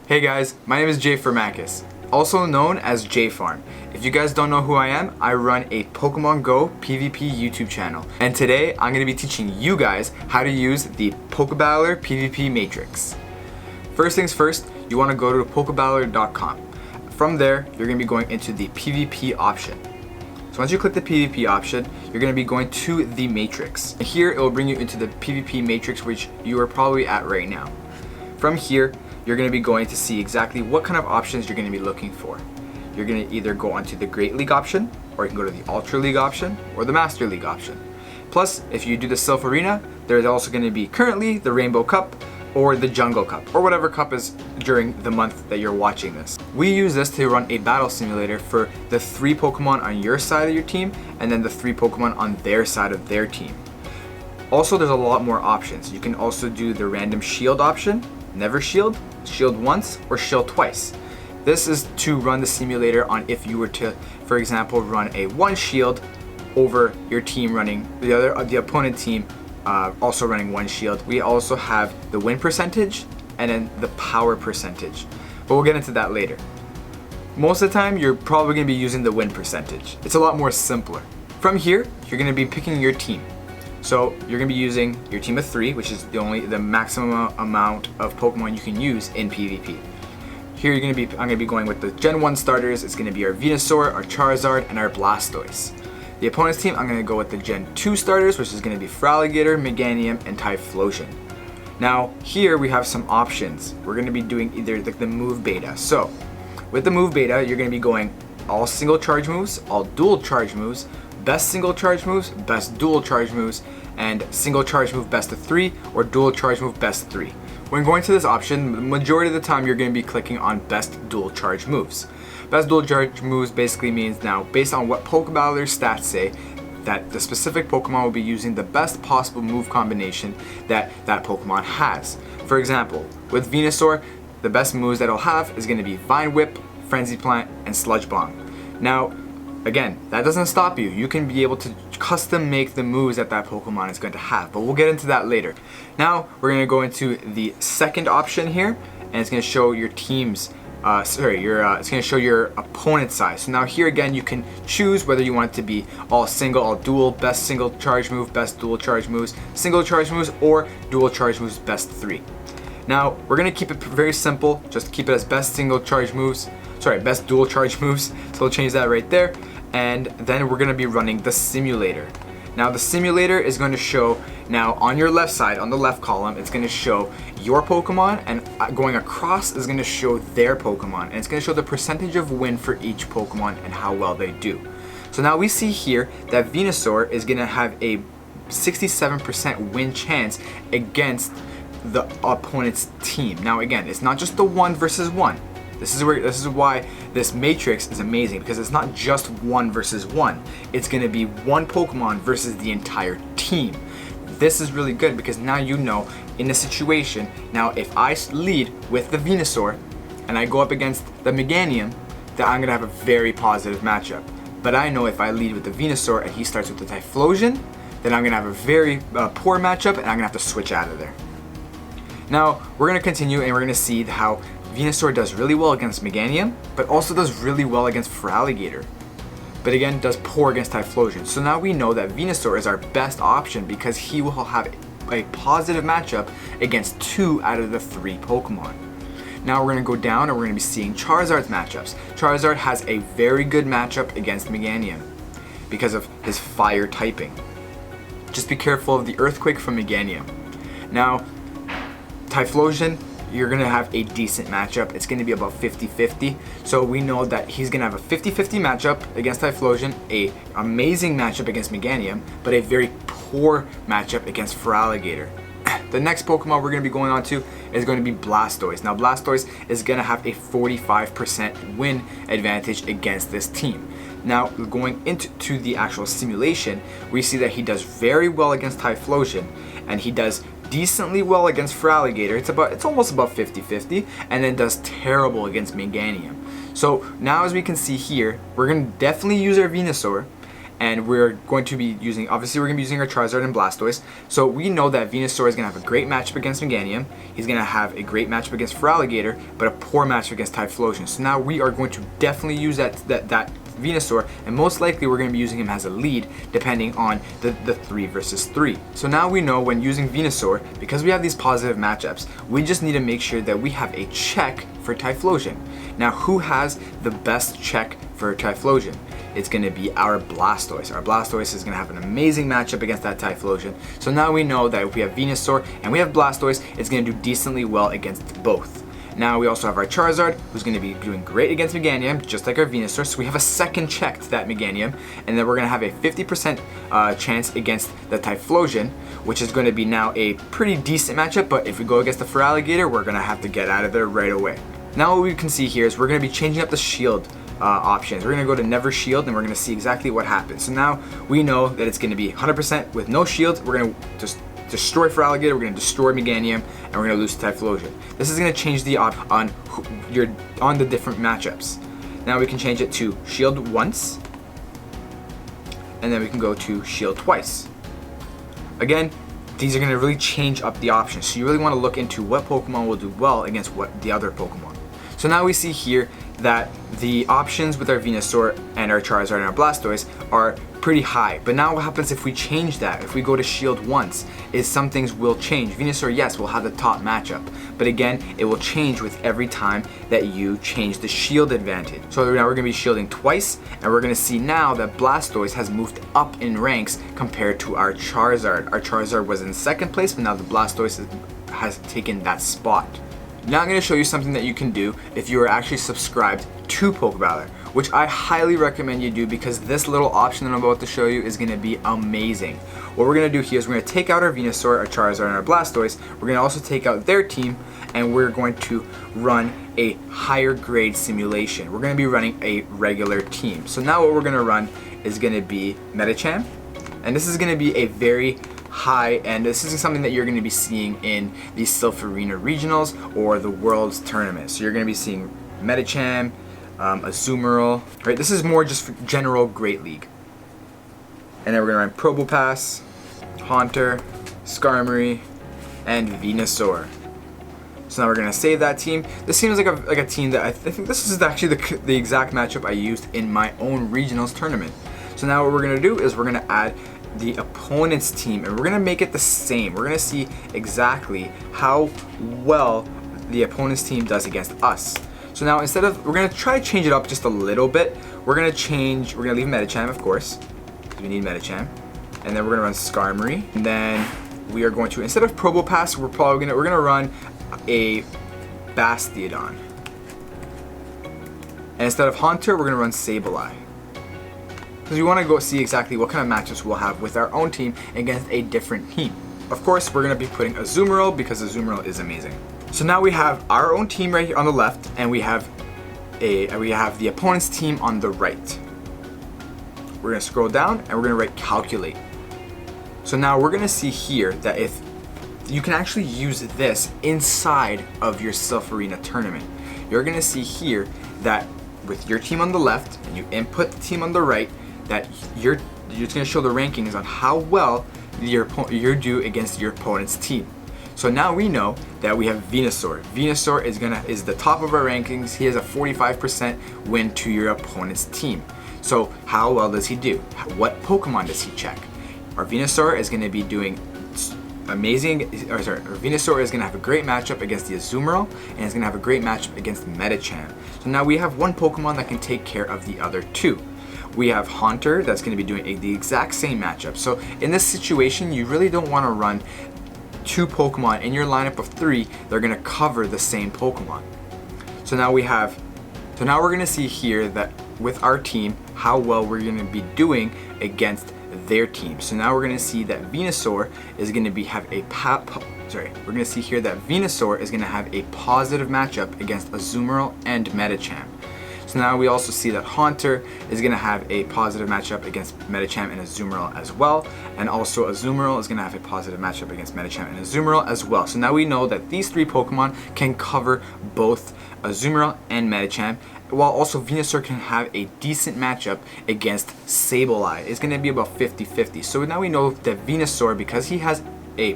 Hey guys, my name is JFarmakis, also known as JFarm. If you guys don't know who I am, I run a Pokemon Go PVP YouTube channel. And today I'm going to be teaching you guys how to use the Pokebattler PVP Matrix. First things first, you want to go to Pokebattler.com. From there, you're going to be going into the PVP option. So once you click the PVP option, you're going to be going to the Matrix. Here it will bring you into the PVP Matrix, which you are probably at right now. From here, you're going to be going to see exactly what kind of options you're going to be looking for. You're going to either go onto the Great League option, or you can go to the Ultra League option, or the Master League option. Plus, if you do the Silph Arena, there's also going to be currently the Rainbow Cup, or the Jungle Cup, or whatever cup is during the month that you're watching this. We use this to run a battle simulator for the 3 Pokemon on your side of your team, and then the 3 Pokemon on their side of their team. Also, there's a lot more options. You can also do the random shield option, never shield, shield once, or shield twice. This is to run the simulator on if you were to, for example, run a 1 shield over your team running, the opponent team also running 1 shield. We also have the win percentage and then the power percentage, but we'll get into that later. Most of the time, you're probably going to be using the win percentage. It's a lot more simpler. From here, you're going to be picking your team. So you're going to be using your team of 3, which is the maximum amount of Pokemon you can use in PvP. Here I'm going to be going with the Gen 1 starters. It's going to be our Venusaur, our Charizard, and our Blastoise. The opponent's team, I'm going to go with the Gen 2 starters, which is going to be Feraligatr, Meganium, and Typhlosion. Now here we have some options. We're going to be doing either the move beta. So with the move beta, you're going to be going all single charge moves, all dual charge moves, best single charge moves, best dual charge moves, and single charge move best of 3 or dual charge move best of 3. When going to this option, the majority of the time you're going to be clicking on best dual charge moves. Best dual charge moves basically means now, based on what Pokebattler's stats say, that the specific Pokemon will be using the best possible move combination that that Pokemon has. For example, with Venusaur, the best moves that it'll have is going to be Vine Whip, Frenzy Plant, and Sludge Bomb. Now, again, that doesn't stop you. You can be able to custom make the moves that that Pokemon is going to have, but we'll get into that later. Now, we're going to go into the second option here, and it's going to show your team's it's going to show your opponent's size. So now here again, you can choose whether you want it to be all single, all dual, best single charge move, best dual charge moves, single charge moves, or dual charge moves, best 3. Now, we're going to keep it very simple. Just keep it as best single charge moves, best dual charge moves. So we'll change that right there. And then we're going to be running the simulator. Now the simulator is going to show, now on your left side, on the left column, it's going to show your Pokemon, and going across is going to show their Pokemon, and it's going to show the percentage of win for each Pokemon and how well they do. So now we see here that Venusaur is going to have a 67% win chance against the opponent's team. Now again, it's not just the 1 versus 1. This is why this matrix is amazing, because it's not just 1 versus 1. It's going to be 1 Pokemon versus the entire team. This is really good because now you know in a situation, now if I lead with the Venusaur and I go up against the Meganium, that I'm going to have a very positive matchup. But I know if I lead with the Venusaur and he starts with the Typhlosion, then I'm going to have a very poor matchup and I'm going to have to switch out of there. Now we're going to continue and we're going to see how Venusaur does really well against Meganium, but also does really well against Feraligatr. But again, does poor against Typhlosion. So now we know that Venusaur is our best option because he will have a positive matchup against 2 out of the 3 Pokemon. Now we're going to go down and we're going to be seeing Charizard's matchups. Charizard has a very good matchup against Meganium because of his fire typing. Just be careful of the Earthquake from Meganium. Now, Typhlosion, you're going to have a decent matchup. It's going to be about 50-50. So we know that he's going to have a 50-50 matchup against Typhlosion, a amazing matchup against Meganium, but a very poor matchup against Feraligatr. The next Pokemon we're going to be going on to is going to be Blastoise. Now Blastoise is going to have a 45% win advantage against this team. Now going into the actual simulation, we see that he does very well against Typhlosion, and he does decently well against Feraligatr. It's almost about 50-50, and then does terrible against Meganium. So now, as we can see here, we're going to definitely use our Venusaur, and we're going to be using, obviously we're going to be using our Charizard and Blastoise. So we know that Venusaur is going to have a great matchup against Meganium. He's going to have a great matchup against Feraligatr, but a poor matchup against Typhlosion. So now we are going to definitely use that Venusaur, and most likely we're going to be using him as a lead depending on the 3 versus 3. So now we know when using Venusaur, because we have these positive matchups, we just need to make sure that we have a check for Typhlosion. Now who has the best check for Typhlosion? It's going to be our Blastoise. Our Blastoise is going to have an amazing matchup against that Typhlosion. So now we know that if we have Venusaur and we have Blastoise, it's going to do decently well against both. Now we also have our Charizard, who's going to be doing great against Meganium, just like our Venusaur. So we have a second check to that Meganium, and then we're going to have a 50% chance against the Typhlosion, which is going to be now a pretty decent matchup. But if we go against the Feraligatr, we're going to have to get out of there right away. Now what we can see here is we're going to be changing up the shield options. We're going to go to Never Shield, and we're going to see exactly what happens. So now we know that it's going to be 100% with no shield. We're going to just destroy Feraligatr, we're going to destroy Meganium, and we're going to lose Typhlosion. This is going to change the on the different matchups. Now we can change it to Shield once, and then we can go to Shield twice. Again, these are going to really change up the options. So you really want to look into what Pokemon will do well against what the other Pokemon. So now we see here that the options with our Venusaur and our Charizard and our Blastoise are pretty high. But now what happens if we change that? If we go to Shield once, is some things will change. Venusaur, yes, will have the top matchup, but again, it will change with every time that you change the shield advantage. So now we're going to be shielding twice, and we're going to see now that Blastoise has moved up in ranks compared to our Charizard. Our Charizard was in second place, but now the Blastoise has taken that spot. Now I'm going to show you something that you can do if you are actually subscribed to Pokebattler, which I highly recommend you do, because this little option that I'm about to show you is going to be amazing. What we're going to do here is we're going to take out our Venusaur, our Charizard, and our Blastoise. We're going to also take out their team, and we're going to run a higher grade simulation. We're going to be running a regular team. So now what we're going to run is going to be Medicham, and this is going to be a very high, and this is something that you're going to be seeing in the Silph Arena regionals or the Worlds tournament. So you're going to be seeing Medicham, Azumarill, right? This is more just for general Great League. And then we're going to run Probopass, Haunter, Skarmory, and Venusaur. So now we're going to save that team. This seems like a team that I think this is actually the exact matchup I used in my own regionals tournament. So now what we're going to do is we're going to add the opponent's team, and we're going to make it the same. We're going to see exactly how well the opponent's team does against us. So now we're going to try to change it up just a little bit. We're going to leave Medicham, of course, because we need Medicham. And then we're going to run Skarmory. And then we are going to, instead of Probopass, we're going to run a Bastiodon. And instead of Haunter, we're going to run Sableye, because we want to go see exactly what kind of matchups we'll have with our own team against a different team. Of course, we're going to be putting Azumarill, because Azumarill is amazing. So now we have our own team right here on the left, and we have the opponent's team on the right. We're going to scroll down, and we're going to write calculate. So now we're going to see here that if you can actually use this inside of your Silph Arena tournament. You're going to see here that with your team on the left, and you input the team on the right, that you're just going to show the rankings on how well you're do against your opponent's team. So now we know that we have Venusaur. Venusaur is the top of our rankings. He has a 45% win to your opponent's team. So how well does he do? What Pokemon does he check? Our Venusaur is going to be doing amazing. Our Venusaur is going to have a great matchup against the Azumarill, and it's going to have a great matchup against Medicham. So now we have one Pokemon that can take care of the other two. We have Haunter that's going to be doing the exact same matchup. So in this situation, you really don't want to run two Pokemon in your lineup of 3. They're going to cover the same Pokemon. So now we're going to see here that with our team, how well we're going to be doing against their team. So now we're going to see that Venusaur is going to have a positive matchup against Azumarill and Medicham. So now we also see that Haunter is going to have a positive matchup against Medicham and Azumarill as well. And also Azumarill is going to have a positive matchup against Medicham and Azumarill as well. So now we know that these three Pokemon can cover both Azumarill and Medicham, while also Venusaur can have a decent matchup against Sableye. It's going to be about 50-50. So now we know that Venusaur, because he has a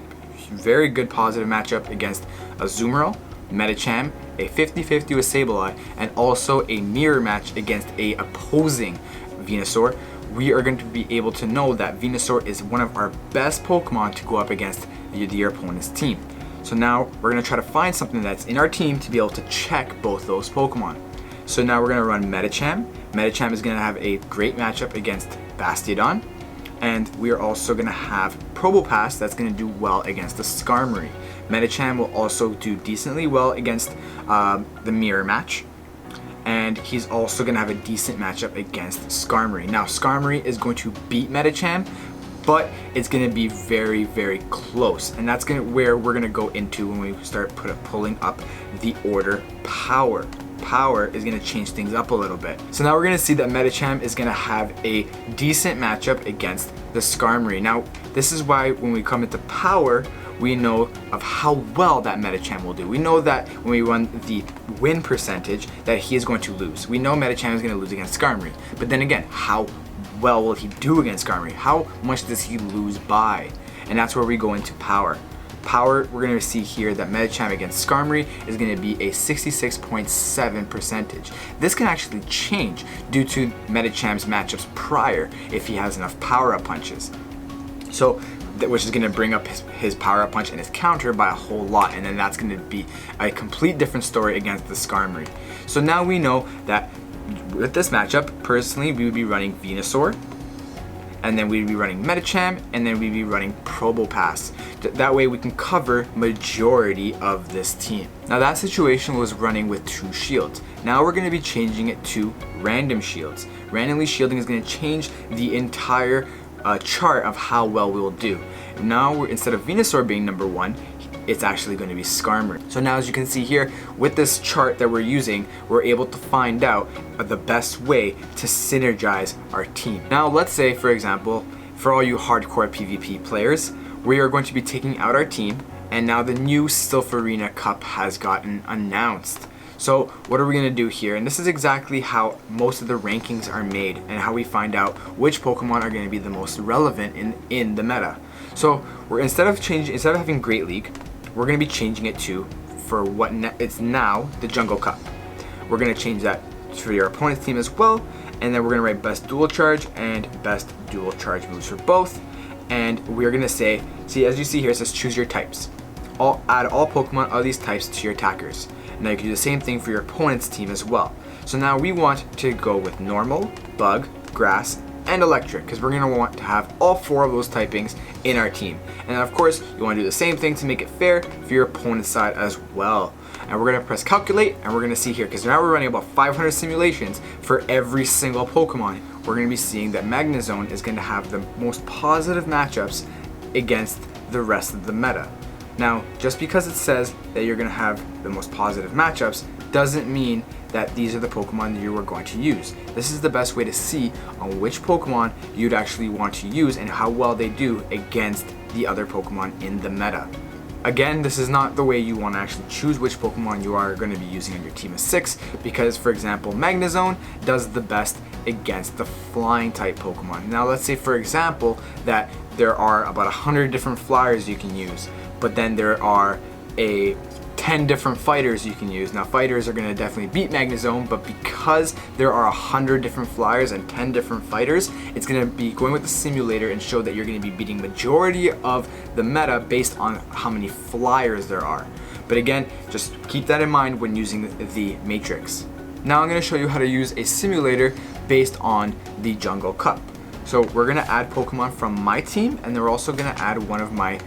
very good positive matchup against Azumarill, Medicham, a 50-50 with Sableye, and also a mirror match against a opposing Venusaur, we are going to be able to know that Venusaur is one of our best Pokemon to go up against your opponent's team. So now we're going to try to find something that's in our team to be able to check both those Pokemon. So now we're going to run Medicham. Medicham is going to have a great matchup against Bastiodon. And we are also going to have Probopass that's going to do well against the Skarmory. Medicham will also do decently well against the mirror match. And he's also going to have a decent matchup against Skarmory. Now Skarmory is going to beat Medicham, but it's going to be very, very close. And that's where we're going to go into when we start pulling up the order power. Power is going to change things up a little bit. So now we're going to see that Medicham is going to have a decent matchup against the Skarmory. Now this is why when we come into power, we know of how well that Medicham will do. We know that when we run the win percentage that he is going to lose. We know Medicham is going to lose against Skarmory. But then again, how well will he do against Skarmory? How much does he lose by? And that's where we go into power. Power, we're going to see here that Medicham against Skarmory is going to be a 66.7 percentage. This can actually change due to Medicham's matchups prior if he has enough power-up punches. So, which is going to bring up his power-up punch and his counter by a whole lot, and then that's going to be a complete different story against the Skarmory. So now we know that with this matchup, personally, we would be running Venusaur, and then we'd be running Medicham, and then we'd be running Probopass. That way we can cover majority of this team. Now that situation was running with 2 shields. Now we're going to be changing it to random shields. Randomly shielding is going to change the entire chart of how well we will do. Now instead of Venusaur being number 1, it's actually going to be Skarmory. So now as you can see here, with this chart that we're using, we're able to find out the best way to synergize our team. Now let's say, for example, for all you hardcore PvP players, we are going to be taking out our team, and now the new Silph Arena Cup has gotten announced. So what are we going to do here? And this is exactly how most of the rankings are made and how we find out which Pokemon are going to be the most relevant in the meta. So we're instead of having Great League, we're going to be changing it to, for what it's now, the Jungle Cup. We're going to change that for your opponent's team as well, and then we're going to write best dual charge and best dual charge moves for both. And we're going to say, see, as you see here, it says choose your types. Add all Pokemon of these types to your attackers. Now you can do the same thing for your opponent's team as well. So now we want to go with normal, bug, grass, and electric, because we're going to want to have all 4 of those typings in our team. And of course, you want to do the same thing to make it fair for your opponent's side as well. And we're going to press calculate, and we're going to see here, because now we're running about 500 simulations for every single Pokemon. We're going to be seeing that Magnezone is going to have the most positive matchups against the rest of the meta. Now, just because it says that you're going to have the most positive matchups doesn't mean that these are the Pokemon that you are going to use. This is the best way to see on which Pokemon you'd actually want to use and how well they do against the other Pokemon in the meta. Again, this is not the way you want to actually choose which Pokemon you are going to be using on your team of 6, because, for example, Magnezone does the best against the flying type Pokemon. Now, let's say, for example, that there are about 100 different flyers you can use, but then there are 10 different fighters you can use. Now fighters are going to definitely beat Magnezone, but because there are 100 different flyers and 10 different fighters, it's going to be going with the simulator and show that you're going to be beating majority of the meta based on how many flyers there are. But again, just keep that in mind when using the Matrix. Now I'm going to show you how to use a simulator based on the Jungle Cup. So we're going to add Pokemon from my team, and then we're also going to add one of my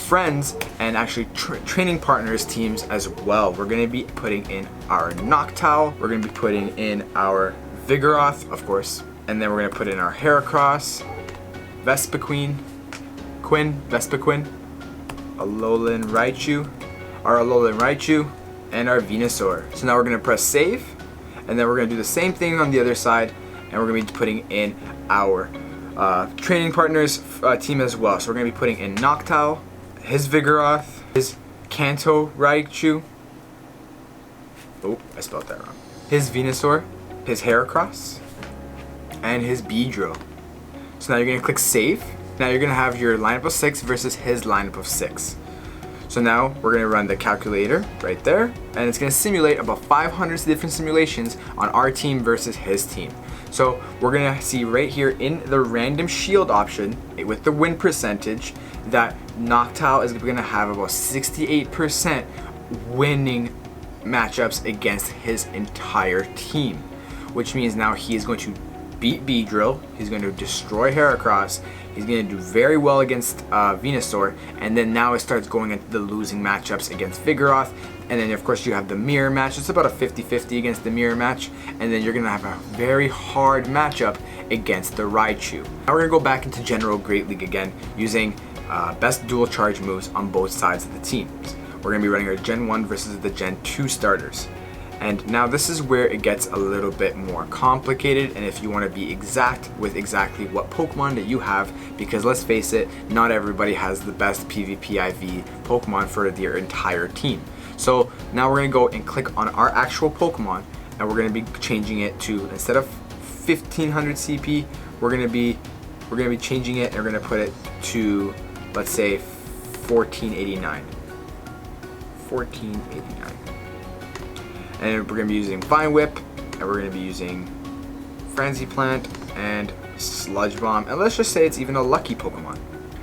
friends and actually training partners teams as well. We're going to be putting in our Noctowl, we're going to be putting in our Vigoroth, of course, and then we're going to put in our Heracross, Vespiquen, Alolan Raichu, and our Venusaur. So now we're going to press save, And then we're going to do the same thing on the other side, and we're going to be putting in our training partner's team as well. So we're going to be putting in Noctowl, his Vigoroth, his Kanto Raichu. Oh, I spelled that wrong. His Venusaur, his Heracross, and his Beedrill. So now you're going to click save. Now you're going to have your lineup of 6 versus his lineup of 6. So now we're going to run the calculator right there, and it's going to simulate about 500 different simulations on our team versus his team. So we're going to see right here in the random shield option with the win percentage that Noctowl is going to have about 68% winning matchups against his entire team, which means now he is going to beat Beedrill, he's going to destroy Heracross, he's going to do very well against Venusaur, and then now it starts going into the losing matchups against Vigoroth, and then of course you have the mirror match. It's about a 50-50 against the mirror match, and then you're going to have a very hard matchup against the Raichu. Now we're going to go back into General Great League again using best dual charge moves on both sides of the teams. We're going to be running our Gen 1 versus the Gen 2 starters. And now this is where it gets a little bit more complicated, and if you want to be exact with exactly what Pokemon that you have, because let's face it, not everybody has the best PvP IV Pokemon for their entire team. So now we're going to go and click on our actual Pokemon, and we're going to be changing it to, instead of 1500 CP, we're going to be changing it, and we're going to put it to, let's say, 1489. 1489. And we're going to be using Vine Whip, and we're going to be using Frenzy Plant and Sludge Bomb, and let's just say it's even a lucky Pokemon.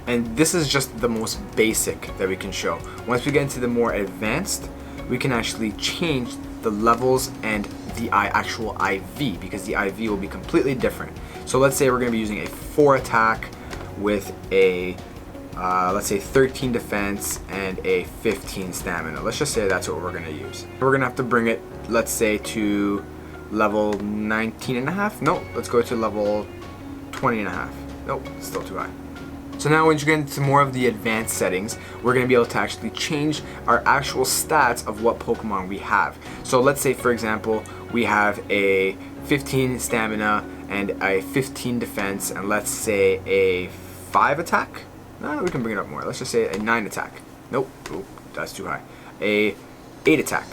And this is just the most basic that we can show. Once we get into the more advanced, we can actually change the levels and the actual IV, because the IV will be completely different. So let's say we're going to be using a 4 attack with a let's say 13 defense and a 15 stamina. Let's just say that's what we're going to use. We're going to have to bring it, let's say, to level 19.5. No, let's go to level 20.5. Nope, it's still too high. So now once you get into more of the advanced settings, we're going to be able to actually change our actual stats of what Pokemon we have. So let's say, for example, we have a 15 stamina and a 15 defense, and let's say a 5 attack. No, we can bring it up more. Let's just say a 9 attack. Nope. Oop, that's too high. A 8 attack.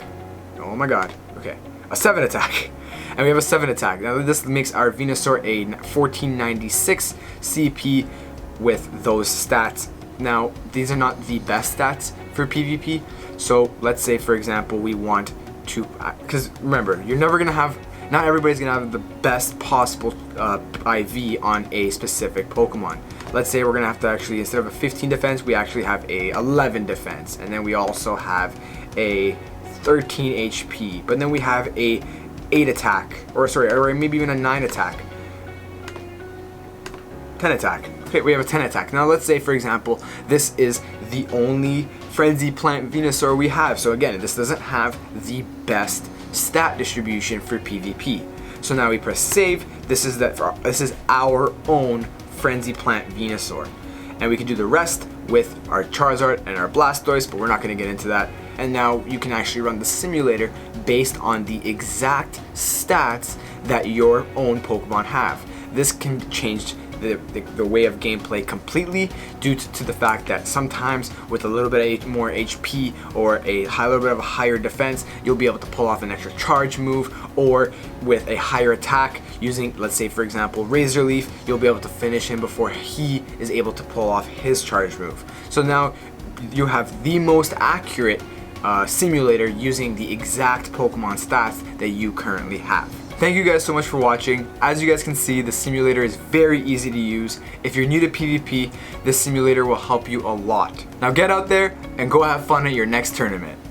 Oh my god. Okay. A 7 attack. And we have a 7 attack. Now this makes our Venusaur a 1496 CP with those stats. Now, these are not the best stats for PvP. So let's say, for example, we want to, because remember, you're never going to have, not everybody's going to have the best possible IV on a specific Pokemon. Let's say we're going to have to actually, instead of a 15 defense, we actually have a 11 defense. And then we also have a 13 HP. But then we have a 8 attack. Or maybe even a 9 attack. 10 attack. Okay, we have a 10 attack. Now let's say, for example, this is the only Frenzy Plant Venusaur we have. So again, this doesn't have the best stat distribution for PvP. So now we press save. This is our own Frenzy Plant Venusaur, and we can do the rest with our Charizard and our Blastoise, but we're not going to get into that. And now you can actually run the simulator based on the exact stats that your own Pokemon have. This can change the way of gameplay completely due to the fact that sometimes with a little bit more HP or a little bit of a higher defense, you'll be able to pull off an extra charge move, or with a higher attack using, let's say, for example, Razor Leaf, you'll be able to finish him before he is able to pull off his charge move. So now you have the most accurate simulator using the exact Pokemon stats that you currently have. Thank you guys so much for watching. As you guys can see, the simulator is very easy to use. If you're new to PvP, this simulator will help you a lot. Now get out there and go have fun at your next tournament.